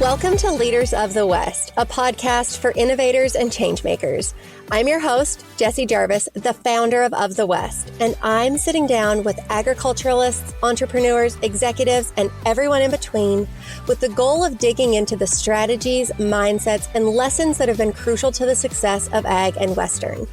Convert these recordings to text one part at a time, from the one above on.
Welcome to Leaders of the West, a podcast for innovators and changemakers. I'm your host, Jessie Jarvis, the founder of the West, and I'm sitting down with agriculturalists, entrepreneurs, executives, and everyone in between with the goal of digging into the strategies, mindsets, and lessons that have been crucial to the success of ag and Western.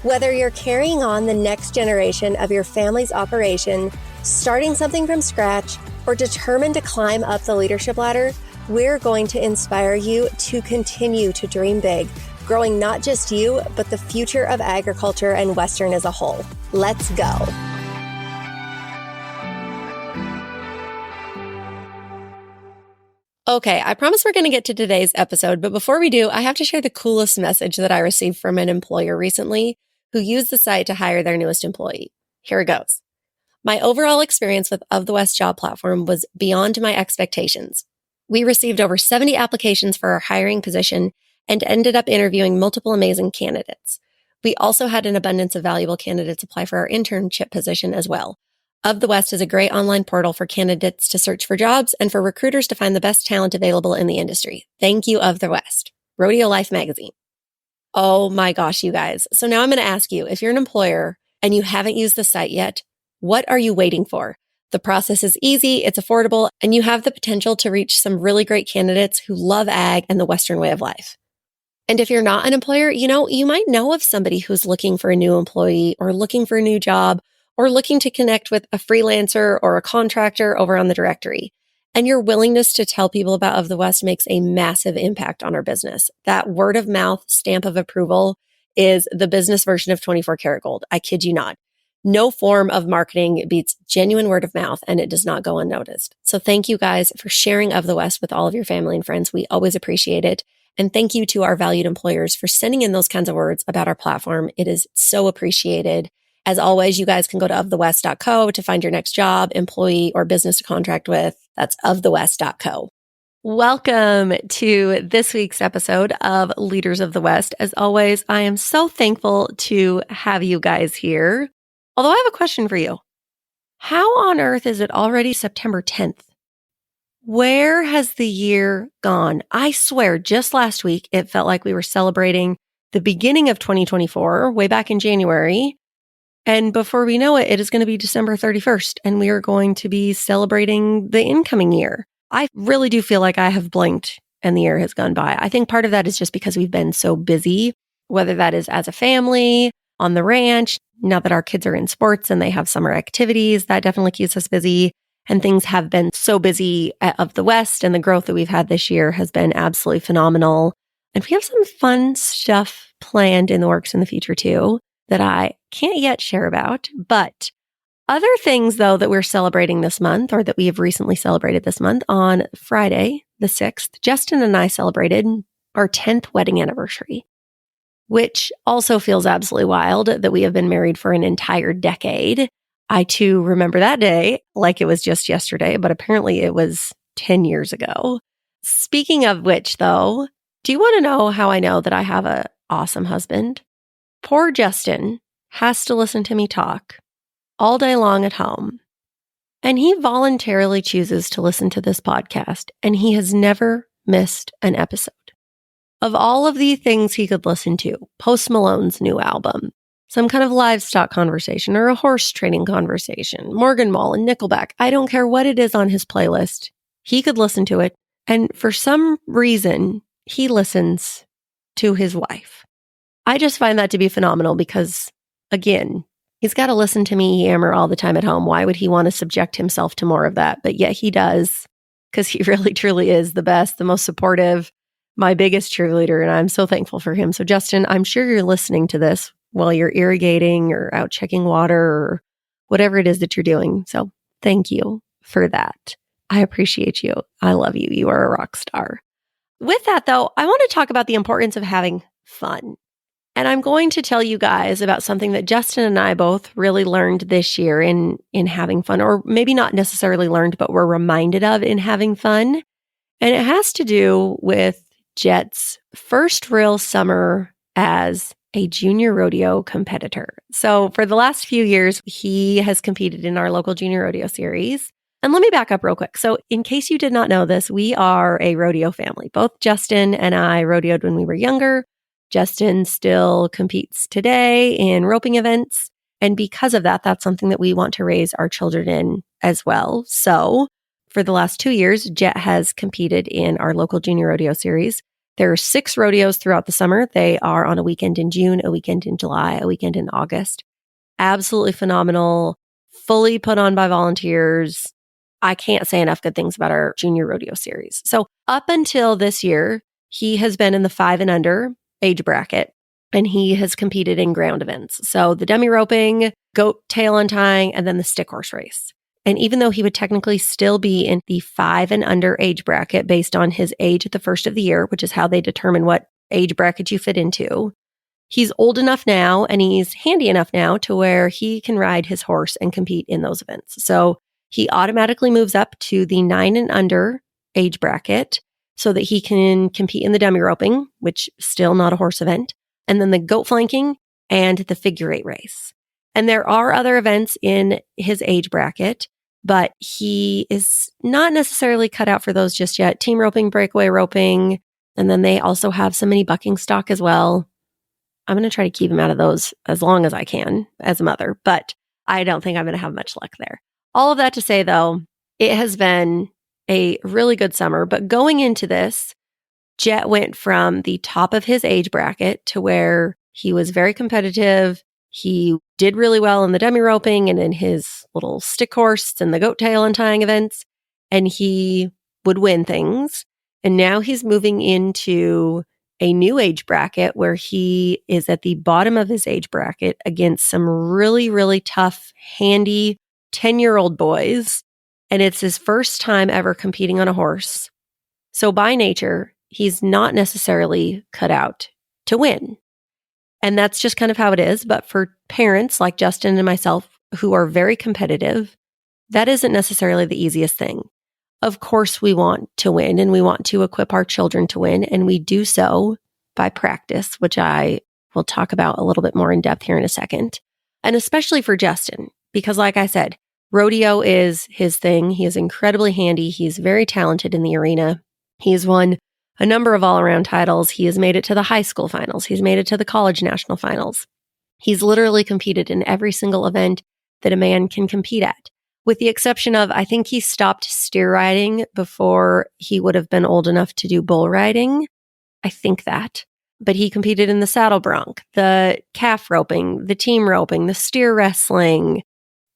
Whether you're carrying on the next generation of your family's operation, starting something from scratch, or determined to climb up the leadership ladder, we're going to inspire you to continue to dream big, growing not just you, but the future of agriculture and Western as a whole. Let's go. Okay, I promise we're going to get to today's episode, but before we do, I have to share the coolest message that I received from an employer recently who used the site to hire their newest employee. Here it goes. My overall experience with Of the West job platform was beyond my expectations. We received over 70 applications for our hiring position and ended up interviewing multiple amazing candidates. We also had an abundance of valuable candidates apply for our internship position as well. Of the West is a great online portal for candidates to search for jobs and for recruiters to find the best talent available in the industry. Thank you, Of the West. Rodeo Life Magazine. Oh my gosh, you guys. So now I'm going to ask you, if you're an employer and you haven't used the site yet, what are you waiting for? The process is easy, it's affordable, and you have the potential to reach some really great candidates who love ag and the Western way of life. And if you're not an employer, you might know of somebody who's looking for a new employee or looking for a new job or looking to connect with a freelancer or a contractor over on the directory. And your willingness to tell people about Of the West makes a massive impact on our business. That word of mouth stamp of approval is the business version of 24 karat gold. I kid you not. No form of marketing beats genuine word of mouth, and it does not go unnoticed. So thank you guys for sharing Of the West with all of your family and friends. We always appreciate it. And thank you to our valued employers for sending in those kinds of words about our platform. It is so appreciated. As always, you guys can go to ofthewest.co to find your next job, employee, or business to contract with. That's ofthewest.co. Welcome to this week's episode of Leaders of the West. As always, I am so thankful to have you guys here. Although I have a question for you. How on earth is it already September 10th? Where has the year gone? I swear, just last week, it felt like we were celebrating the beginning of 2024, way back in January. And before we know it, it is going to be December 31st, and we are going to be celebrating the incoming year. I really do feel like I have blinked and the year has gone by. I think part of that is just because we've been so busy, whether that is as a family, on the ranch, now that our kids are in sports and they have summer activities, that definitely keeps us busy. And things have been so busy at Of the West, and the growth that we've had this year has been absolutely phenomenal. And we have some fun stuff planned in the works in the future too that I can't yet share about. But other things though that we're celebrating this month, or that we have recently celebrated this month, on Friday, the 6th, Justin and I celebrated our 10th wedding anniversary, which also feels absolutely wild that we have been married for an entire decade. I too remember that day like it was just yesterday, but apparently it was 10 years ago. Speaking of which, though, do you want to know how I know that I have an awesome husband? Poor Justin has to listen to me talk all day long at home, and he voluntarily chooses to listen to this podcast, and he has never missed an episode. Of all of the things he could listen to, Post Malone's new album, some kind of livestock conversation or a horse training conversation, Morgan Mall and Nickelback, I don't care what it is on his playlist, he could listen to it. And for some reason, he listens to his wife. I just find that to be phenomenal because, again, he's got to listen to me yammer all the time at home. Why would he want to subject himself to more of that? But yet he does, because he really, truly is the best, the most supportive, my biggest cheerleader, and I'm so thankful for him. So Justin, I'm sure you're listening to this while you're irrigating or out checking water or whatever it is that you're doing. So thank you for that. I appreciate you. I love you. You are a rock star. With that, though, I want to talk about the importance of having fun. And I'm going to tell you guys about something that Justin and I both really learned this year in having fun, or maybe not necessarily learned, but were reminded of in having fun. And it has to do with Jet's first real summer as a junior rodeo competitor. So for the last few years, he has competed in our local junior rodeo series. And let me back up real quick. So in case you did not know this, we are a rodeo family. Both Justin and I rodeoed when we were younger. Justin still competes today in roping events. And because of that, that's something that we want to raise our children in as well. So for the last 2 years, Jet has competed in our local junior rodeo series. There are 6 rodeos throughout the summer. They are on a weekend in June, a weekend in July, a weekend in August. Absolutely phenomenal, fully put on by volunteers. I can't say enough good things about our junior rodeo series. So up until this year, he has been in the 5 and under age bracket, and he has competed in ground events. So the dummy roping, goat tail untying, and then the stick horse race. And even though he would technically still be in the 5 and under age bracket based on his age at the first of the year, which is how they determine what age bracket you fit into, he's old enough now and he's handy enough now to where he can ride his horse and compete in those events. So he automatically moves up to the 9 and under age bracket so that he can compete in the dummy roping, which is still not a horse event, and then the goat flanking and the figure 8 race. And there are other events in his age bracket, but he is not necessarily cut out for those just yet. Team roping, breakaway roping, and then they also have some mini bucking stock as well. I'm going to try to keep him out of those as long as I can as a mother, but I don't think I'm going to have much luck there. All of that to say, though, it has been a really good summer, but going into this, Jet went from the top of his age bracket to where he was very competitive. He did really well in the dummy roping and in his little stick horse and the goat tail untying events, and he would win things. And now he's moving into a new age bracket where he is at the bottom of his age bracket against some really, really tough, handy 10-year-old boys. And it's his first time ever competing on a horse. So by nature, he's not necessarily cut out to win. And that's just kind of how it is. But for parents like Justin and myself who are very competitive, that isn't necessarily the easiest thing. Of course, we want to win and we want to equip our children to win. And we do so by practice, which I will talk about a little bit more in depth here in a second. And especially for Justin, because like I said, rodeo is his thing. He is incredibly handy. He's very talented in the arena. He's won a number of all-around titles. He has made it to the high school finals. He's made it to the college national finals. He's literally competed in every single event that a man can compete at, with the exception of, I think he stopped steer riding before he would have been old enough to do bull riding. I think that. But he competed in the saddle bronc, the calf roping, the team roping, the steer wrestling.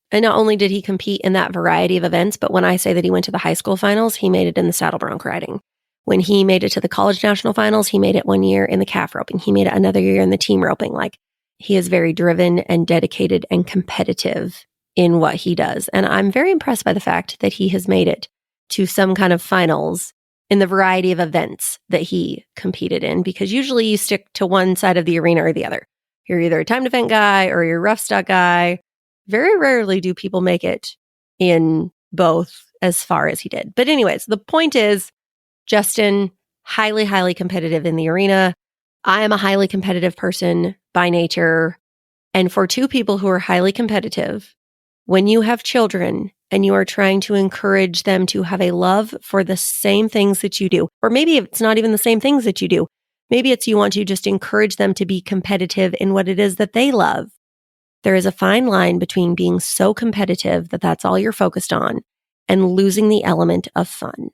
And not only did he compete in that variety of events, but when I say that he went to the high school finals, he made it in the saddle bronc riding. When he made it to the college national finals, he made it 1 year in the calf roping. He made it another year in the team roping. Like, he is very driven and dedicated and competitive in what he does. And I'm very impressed by the fact that he has made it to some kind of finals in the variety of events that he competed in, because usually you stick to one side of the arena or the other. You're either a timed event guy or you're a rough stock guy. Very rarely do people make it in both as far as he did. But anyways, the point is, Justin, highly, highly competitive in the arena. I am a highly competitive person by nature. And for two people who are highly competitive, when you have children and you are trying to encourage them to have a love for the same things that you do, or maybe it's not even the same things that you do. Maybe it's you want to just encourage them to be competitive in what it is that they love. There is a fine line between being so competitive that that's all you're focused on and losing the element of fun.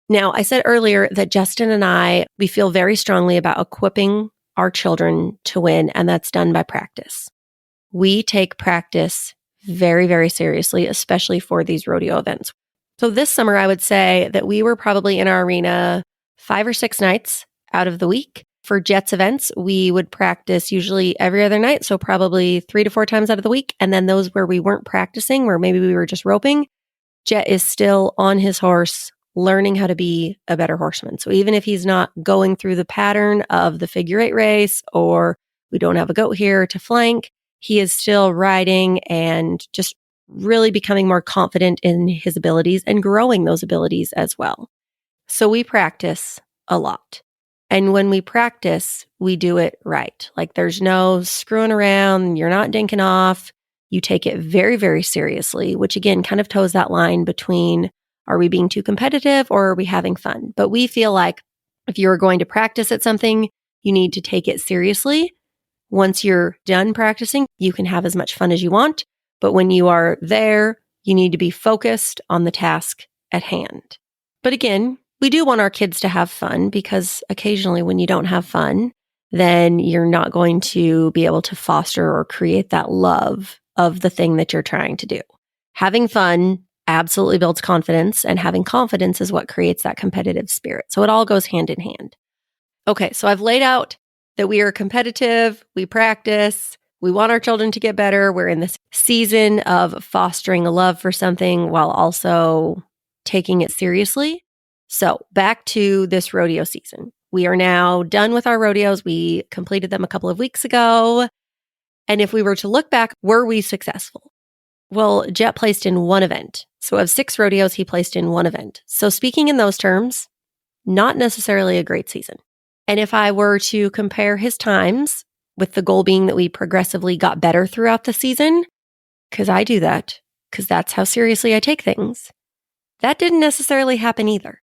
Now, I said earlier that Justin and I, we feel very strongly about equipping our children to win, and that's done by practice. We take practice very, very seriously, especially for these rodeo events. So this summer, I would say that we were probably in our arena 5 or 6 nights out of the week. For Jet's events, we would practice usually every other night, so probably 3 to 4 times out of the week. And then those where we weren't practicing, where maybe we were just roping, Jet is still on his horse, learning how to be a better horseman. So even if he's not going through the pattern of the figure 8 race, or we don't have a goat here to flank, he is still riding and just really becoming more confident in his abilities and growing those abilities as well. So we practice a lot. And when we practice, we do it right. Like, there's no screwing around. You're not dinking off. You take it very, very seriously, which again kind of toes that line between, are we being too competitive or are we having fun? But we feel like if you're going to practice at something, you need to take it seriously. Once you're done practicing, you can have as much fun as you want. But when you are there, you need to be focused on the task at hand. But again, we do want our kids to have fun, because occasionally when you don't have fun, then you're not going to be able to foster or create that love of the thing that you're trying to do. Having fun absolutely builds confidence, and having confidence is what creates that competitive spirit. So it all goes hand in hand. Okay, so I've laid out that we are competitive, we practice, we want our children to get better. We're in this season of fostering a love for something while also taking it seriously. So back to this rodeo season. We are now done with our rodeos. We completed them a couple of weeks ago. And if we were to look back, were we successful? Well, Jet placed in one event. So of 6 rodeos, he placed in one event. So speaking in those terms, not necessarily a great season. And if I were to compare his times, with the goal being that we progressively got better throughout the season, because I do that, because that's how seriously I take things, that didn't necessarily happen either.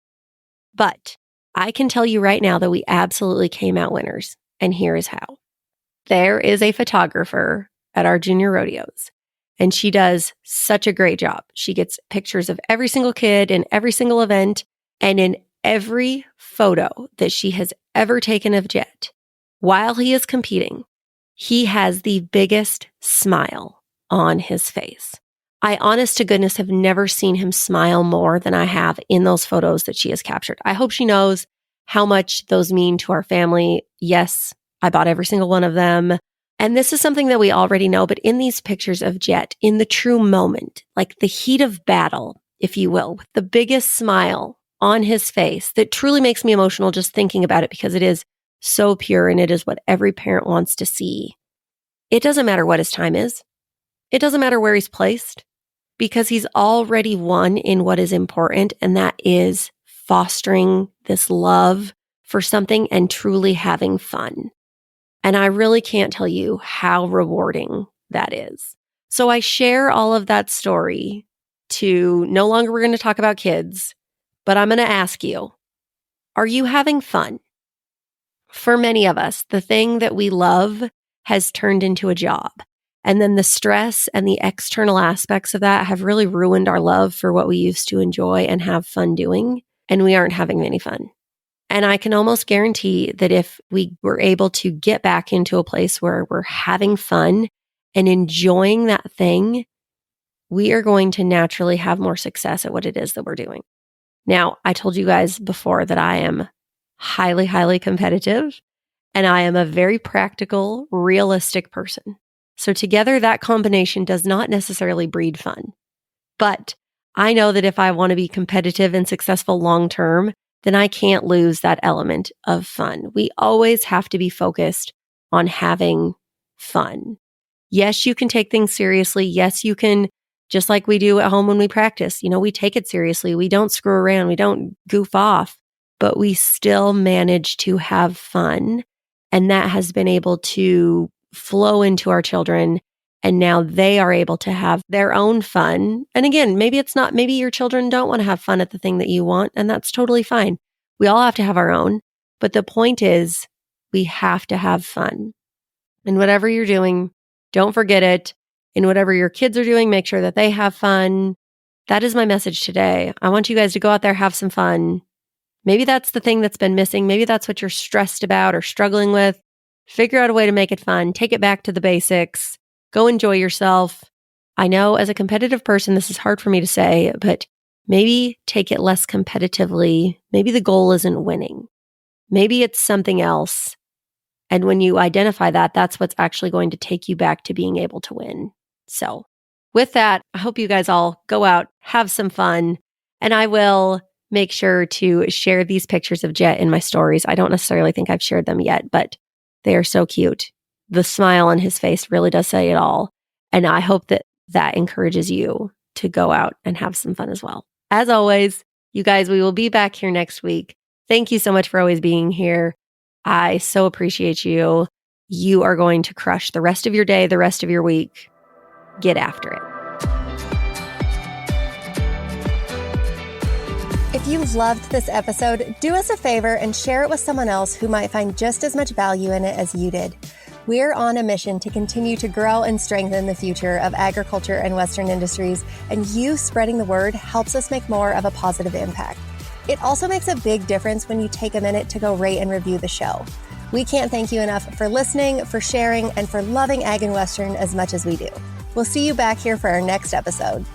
But I can tell you right now that we absolutely came out winners, and here is how. There is a photographer at our junior rodeos, and she does such a great job. She gets pictures of every single kid in every single event, and in every photo that she has ever taken of Jet, while he is competing, he has the biggest smile on his face. I, honest to goodness, have never seen him smile more than I have in those photos that she has captured. I hope she knows how much those mean to our family. Yes, I bought every single one of them. And this is something that we already know, but in these pictures of Jet, in the true moment, like the heat of battle, if you will, with the biggest smile on his face that truly makes me emotional just thinking about it, because it is so pure and it is what every parent wants to see. It doesn't matter what his time is. It doesn't matter where he's placed, because he's already won in what is important, and that is fostering this love for something and truly having fun. And I really can't tell you how rewarding that is. So I share all of that story to, no longer we're going to talk about kids, but I'm going to ask you, are you having fun? For many of us, the thing that we love has turned into a job. And then the stress and the external aspects of that have really ruined our love for what we used to enjoy and have fun doing. And we aren't having any fun. And I can almost guarantee that if we were able to get back into a place where we're having fun and enjoying that thing, we are going to naturally have more success at what it is that we're doing. Now, I told you guys before that I am highly, highly competitive, and I am a very practical, realistic person. So together, that combination does not necessarily breed fun. But I know that if I want to be competitive and successful long term, then I can't lose that element of fun. We always have to be focused on having fun. Yes, you can take things seriously. Yes, you can, just like we do at home when we practice, we take it seriously. We don't screw around. We don't goof off, but we still manage to have fun. And that has been able to flow into our children. And now they are able to have their own fun. And again, maybe your children don't want to have fun at the thing that you want, and that's totally fine. We all have to have our own. But the point is, we have to have fun. And whatever you're doing, don't forget it. In whatever your kids are doing, make sure that they have fun. That is my message today. I want you guys to go out there, have some fun. Maybe that's the thing that's been missing. Maybe that's what you're stressed about or struggling with. Figure out a way to make it fun. Take it back to the basics. Go enjoy yourself. I know as a competitive person, this is hard for me to say, but maybe take it less competitively. Maybe the goal isn't winning. Maybe it's something else. And when you identify that, that's what's actually going to take you back to being able to win. So with that, I hope you guys all go out, have some fun, and I will make sure to share these pictures of Jet in my stories. I don't necessarily think I've shared them yet, but they are so cute. The smile on his face really does say it all. And I hope that that encourages you to go out and have some fun as well. As always, you guys, we will be back here next week. Thank you so much for always being here. I so appreciate you. You are going to crush the rest of your day, the rest of your week. get after it. If you loved this episode, do us a favor and share it with someone else who might find just as much value in it as you did. We're on a mission to continue to grow and strengthen the future of agriculture and Western industries, and you spreading the word helps us make more of a positive impact. It also makes a big difference when you take a minute to go rate and review the show. We can't thank you enough for listening, for sharing, and for loving Ag and Western as much as we do. We'll see you back here for our next episode.